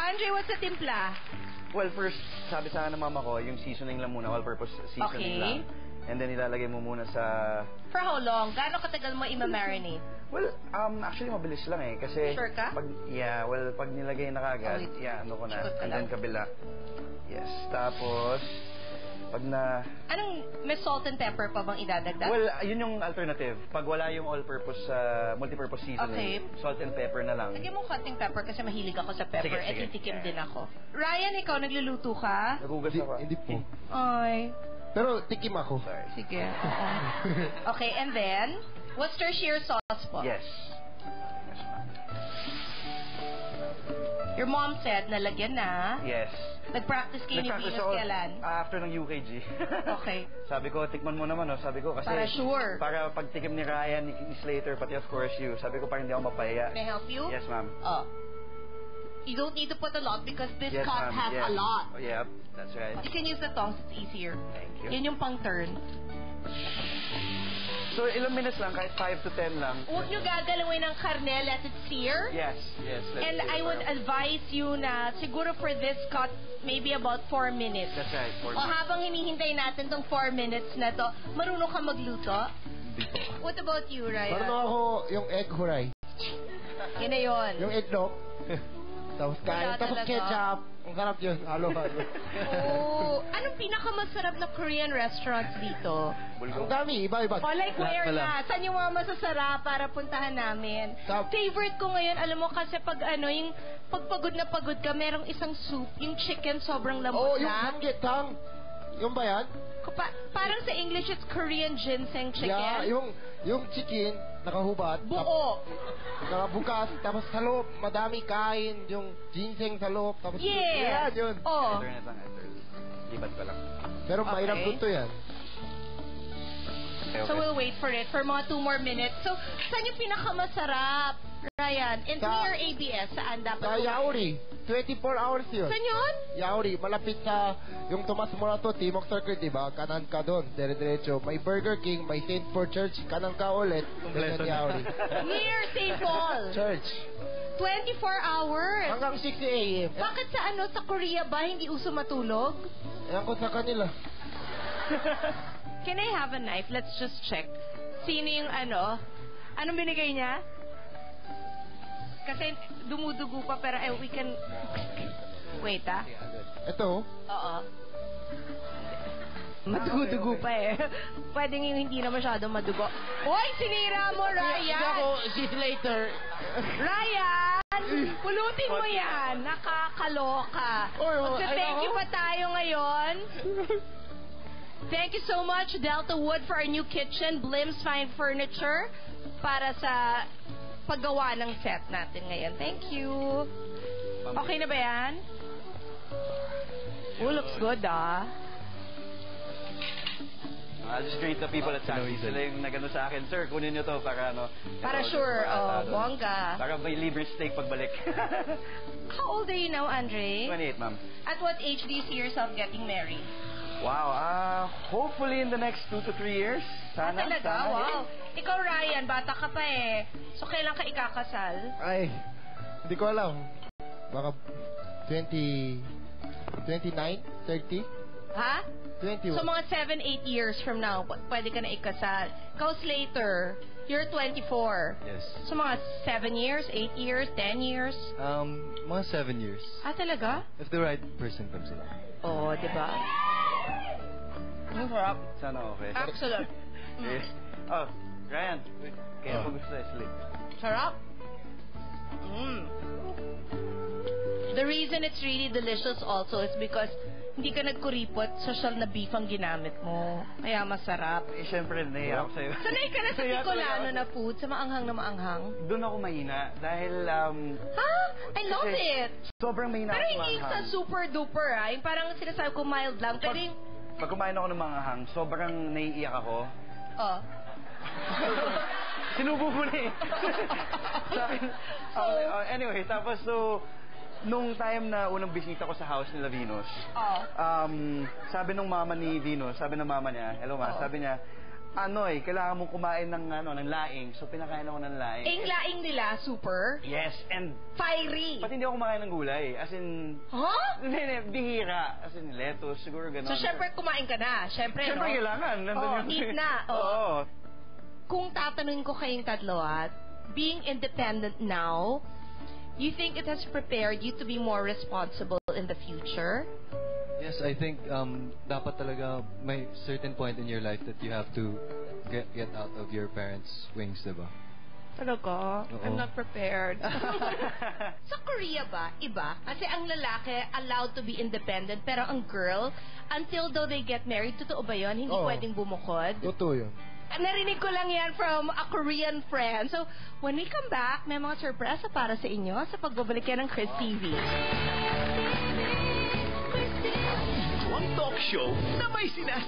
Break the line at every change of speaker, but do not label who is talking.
Andre, what's the timpla?
Well, first, sabi sa akin ng mama ko, yung seasoning lang muna, all-purpose seasoning lang. And then ilalagay mo muna sa...
For how long? Gaano katagal mo ima-marinate?
Well, actually mabilis lang eh. Kasi...
Sure ka?
Pag nilagay na kagad, ano ko na. And then kabila. Yes. Tapos, pag na...
Anong, may salt and pepper pa bang idadagdag?
Well, yun yung alternative. Pag wala yung all-purpose, multi-purpose seasoning, salt and pepper na lang.
Lagyan mo konting pepper kasi mahilig ako sa pepper. Sige. At titikim din ako. Ryan, ikaw nagluluto ka?
Nagugas ako.
Hindi po.
Ay.
Pero tikim ako.
Sorry.
Sige. Okay, and then, Worcestershire sauce po.
Yes.
Your mom said na lagyan na.
Yes.
Nag-practice kayo ni Venus kailan?
After ng UKG.
Okay.
Sabi ko, tikman mo naman, no? Sabi ko, kasi...
Para sure.
Para pagtikim ni Ryan, ni Slater, pati of course you. Sabi ko, parang hindi ako mapahiya.
Can I help you?
Yes, ma'am.
You don't need to put a lot because this cut has a lot.
Oh, yeah, that's right.
You can use the tongs, it's easier.
Thank you.
Yan yung pang-turn.
So, ilang minutes lang, kahit 5 to 10 lang.
Huwag nyo gagalawin ng karne, let it sear.
Yes.
And I would advise you na, siguro for this cut, maybe about 4 minutes.
That's right, 4 minutes.
O habang hinihintay natin tong 4 minutes na to, marunong ka magluto?
Hindi po.
What about you, Ryan?
Marunong ako yung egg huray.
Yun na yun.
Yung eggnog. Tapos kain, tapos ketchup. Ang sarap yun. Halo-halo.
Oh, anong pinakamasarap na Korean restaurants dito?
Ang dami, iba-iba.
Oh, like where na? Saan yung mga masasarap para puntahan namin? Favorite ko ngayon, alam mo kasi pag yung pagpagod na pagod ka, merong isang soup, yung chicken sobrang lambot
yung samgyetang. Yung ba yan?
Parang sa English, it's Korean ginseng chicken.
Yeah, yung chicken, nakahubad.
Buo.
Nakabukas, tapos sa loob, madami kain, yung ginseng sa loob. Tapos
yes!
Yun.
Oh.
Libat ko lang.
Pero mahirap to yan.
Okay.
So we'll wait for it for mga 2 more minutes. So, saan yung pinakamasarap, Ryan? And near ABS, saan dapat?
Sa Yauri. 24 hours yun.
Saan yun?
Yauri. Malapit sa yung Tomas Morato, Timok Circuit, diba? Kanan ka doon. Dire-diretso. May Burger King, may St. Paul Church. Kanan ka ulit. Ganyan Yauri.
Near St. Paul.
Church.
24 hours.
Hanggang 6 a.m.
Bakit sa Korea ba hindi uso matulog?
Ayan ko sa kanila.
Can I have a knife? Let's just check. Sino yung Anong binigay niya? Kasi dumudugo pa pero we can... Wait,
Ito?
Oo. Madugo pa eh. Pwedeng yung hindi na masyadong madugo. Hoy, sinira mo, Ryan!
Hindi ako, she's later.
Ryan! Pulutin mo yan! Nakakaloka. Thank you pa tayo ngayon. Thank you so much, Delta Wood, for our new kitchen, Blim's Fine Furniture, para sa paggawa ng set natin ngayon. Thank you. Okay na ba yan? Oh, looks good,
I'll just greet the people at Sandy. Sila yung nagano sa akin, sir, kunin nyo to para
Para sure, bongga.
Para may libre steak pagbalik.
How old are you now, Andre?
28, ma'am.
At what age do you see yourself getting married?
Wow, hopefully in the next 2 to 3 years. Sana.
Talaga? Wow. Ikaw, Ryan, bata ka pa eh. So, kailan ka ikakasal?
Ay, hindi ko alam. Baka 29, 30?
Ha?
21.
So, mga 7-8 years from now, pwede ka na ikasal. Ikaw, Slater, you're 24.
Yes.
So, mga 7 years, 8 years, 10 years?
Mga 7 years.
Talaga?
If the right person comes along.
Oo, diba? Ang sarap.
Sana okay.
Excellent.
Ryan. Kaya mo gusto sleep.
Sarap. The reason it's really delicious also is because hindi ka nagkuripot, social na beef ang ginamit mo. Kaya masarap.
Siyempre, naiya ako sa'yo.
Sanay ka na sa Bicolano na food, sa maanghang na maanghang?
Doon ako mahina. Dahil,
I love it!
Sobrang mahina ako
pero hindi sa super duper, Yung parang sinasabi ko mild lang. Pero
pag kumain ako ng maanghang, sobrang naiiyak ako. Sinubo mo na eh. Anyway, tapos nung time na unang bisita ko sa house nila Venus, sabi nung mama ni Venus, sabi ng mama niya, hello ma, sabi niya, kailangan mong kumain ng laing. So, pinakain ako ng laing.
Eh, yung laing nila, super
Yes, and
fiery.
pati hindi ako kumakain ng gulay. As in,
Huh?
bihira. As in, lettuce, siguro gano'n.
So, syempre, kumain ka na. Syempre,
Siyempre, kailangan.
Eat na.
Oo.
Kung tatanungin ko kayong tatlo being independent now, you think it has prepared you to be more responsible in the future?
Yes, I think dapat talaga may certain point in your life that you have to get out of your parents' wings, diba?
Talaga?
Oo.
I'm not prepared. Sa Korea ba, iba? Kasi ang lalaki allowed to be independent, pero ang girl, until though they get married, totoo ba yun? Hindi
Oo.
pwedeng bumukod?
Totoo yun.
Narinig ko lang yan from a Korean friend. So, when we come back, may mga sorpresa para sa inyo sa pagbabalik yan ng Chris TV.
Ito ang talk show na may sinasa